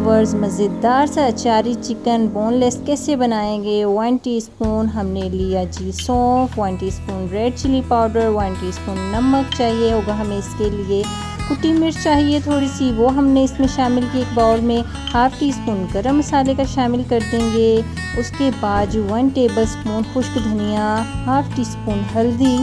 Viewers, मज़ेदार सा अचारी chicken boneless कैसे बनाएंगे। 1 टीस्पून हमने लिया जी सौंफ, 1 teaspoon red chilli powder, 1 teaspoon नमक चाहिए होगा हमें। इसके लिए कुटी मिर्च चाहिए थोड़ी सी, वो हमने इसमें शामिल की एक बाउल में। हाफ़ टी स्पून गरम मसाले का शामिल कर देंगे। उसके बाद 1 टेबल स्पून खुश्क धनिया, हाफ़ टी स्पून हल्दी,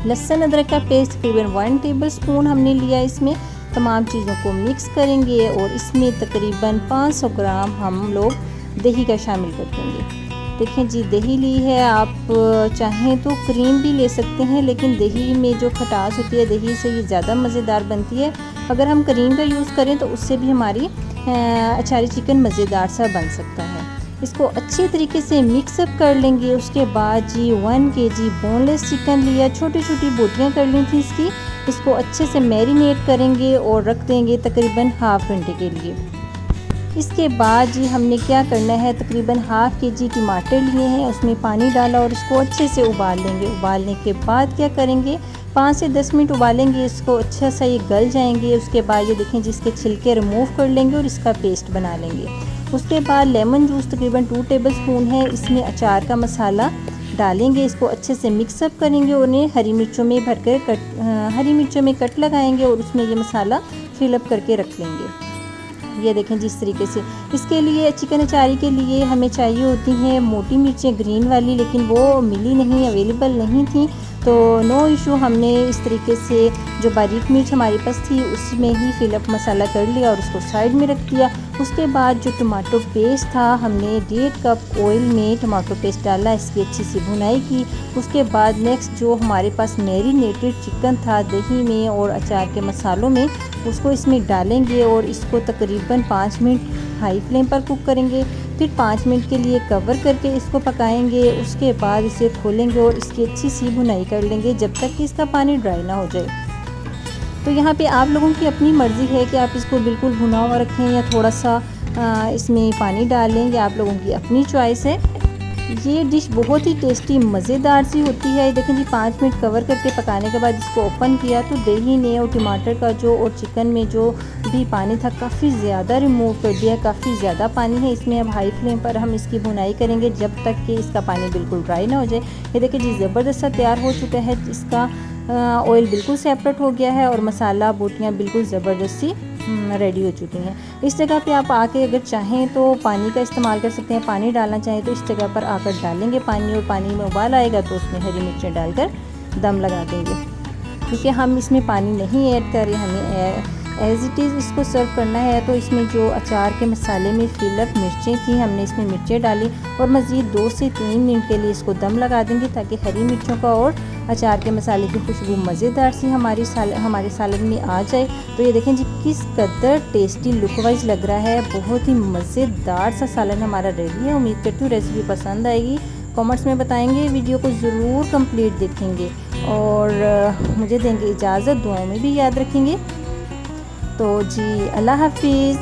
लहसुन अदरक का पेस्ट तकरीबन 1 टेबल स्पून हमने लिया। इसमें तमाम चीज़ों को मिक्स करेंगे और इसमें तकरीबन 500 ग्राम हम लोग दही का शामिल कर देंगे। देखें जी, दही ली है, आप चाहें तो क्रीम भी ले सकते हैं, लेकिन दही में जो खटास होती है दही से ये ज़्यादा मज़ेदार बनती है। अगर हम क्रीम का यूज़ करें तो उससे भी हमारी अचारी चिकन मज़ेदार सा बन सकता है। इसको अच्छे तरीके से मिक्सअप कर लेंगे। उसके बाद जी 1 केजी बोनलेस चिकन लिया, छोटी छोटी बोटियाँ कर ली थी इसकी। इसको अच्छे से मैरिनेट करेंगे और रख देंगे तकरीबन हाफ़ घंटे के लिए। इसके बाद जी हमने क्या करना है, तकरीबन हाफ़ केजी टमाटर लिए हैं, उसमें पानी डाला और इसको अच्छे से उबाल लेंगे। उबालने के बाद क्या करेंगे, 5 से 10 मिनट उबालेंगे इसको, अच्छा सा ये गल जाएंगे। उसके बाद ये देखें जिसके छिलके रिमूव कर लेंगे और इसका पेस्ट बना लेंगे। उसके बाद लेमन जूस तकरीबन 2 टेबल स्पून है, इसमें अचार का मसाला डालेंगे। इसको अच्छे से मिक्सअप करेंगे और उन्हें हरी मिर्चों में भरकर हरी मिर्चों में कट लगाएंगे और उसमें ये मसाला फिलअप करके रख लेंगे। ये देखें जिस तरीके से। इसके लिए चिकन अचारी के लिए हमें चाहिए होती हैं मोटी मिर्चें ग्रीन वाली, लेकिन वो मिली नहीं, अवेलेबल नहीं थी, तो नो इशू, हमने इस तरीके से जो बारीक मिर्च हमारे पास थी उसमें ही फिलअप मसाला कर लिया और उसको साइड में रख दिया। उसके बाद जो टमाटो पेस्ट था हमने 1.5 कप ऑयल में टमाटो पेस्ट डाला, इसकी अच्छी सी भुनाई की। उसके बाद नेक्स्ट जो हमारे पास मैरिनेटेड चिकन था दही में और अचार के मसालों में, उसको इसमें डालेंगे और इसको तकरीबन 5 मिनट हाई फ्लेम पर कुक करेंगे। फिर 5 मिनट के लिए कवर करके इसको पकाएंगे। उसके बाद इसे खोलेंगे और इसकी अच्छी सी भुनाई कर लेंगे जब तक कि इसका पानी ड्राई ना हो जाए। तो यहाँ पे आप लोगों की अपनी मर्ज़ी है कि आप इसको बिल्कुल भुना हुआ रखें या थोड़ा सा इसमें पानी डालें, ये आप लोगों की अपनी चॉइस है। ये डिश बहुत ही टेस्टी मज़ेदार सी होती है। देखें जी 5 मिनट कवर करके पकाने के बाद इसको ओपन किया तो दही ने और टमाटर का जो और चिकन में जो भी पानी था काफ़ी ज़्यादा रिमूव कर दिया, काफ़ी ज़्यादा पानी है इसमें। अब हाई फ्लेम पर हम इसकी भुनाई करेंगे जब तक कि इसका पानी बिल्कुल ड्राई ना हो जाए। ये देखिए जी ज़बरदस्त सा तैयार हो चुका है, इसका ऑयल बिल्कुल सेपरेट हो गया है और मसाला बोटियाँ बिल्कुल ज़बरदस्त सी रेडी हो चुकी हैं। इस जगह पे आप आके अगर चाहें तो पानी का इस्तेमाल कर सकते हैं, पानी डालना चाहें तो इस जगह पर आकर डालेंगे पानी, और पानी में उबाल आएगा तो उसमें हरी मिर्चें डालकर दम लगा देंगे, क्योंकि हम इसमें पानी नहीं ऐड कर रहे, हमें एज़ इट इज़ इसको सर्व करना है। तो इसमें जो अचार के मसाले में फिलअप मिर्चें थी हमने इसमें मिर्चें डाली और मज़ीद 2 से 3 मिनट के लिए इसको दम लगा देंगे ताकि हरी मिर्चों का और अचार के मसाले की खुशबू मज़ेदार सी हमारे सालन में आ जाए। तो ये देखें जी किस कदर टेस्टी लुक वाइज लग रहा है, बहुत ही मज़ेदार सा सालन हमारा रेडी है। उम्मीद करती हूँ रेसिपी पसंद आएगी, कमेंट्स में बताएंगे, वीडियो को ज़रूर कंप्लीट देखेंगे और मुझे देंगे इजाज़त, दुआओं में भी याद रखेंगे। तो जी अल्लाह हाफिज़।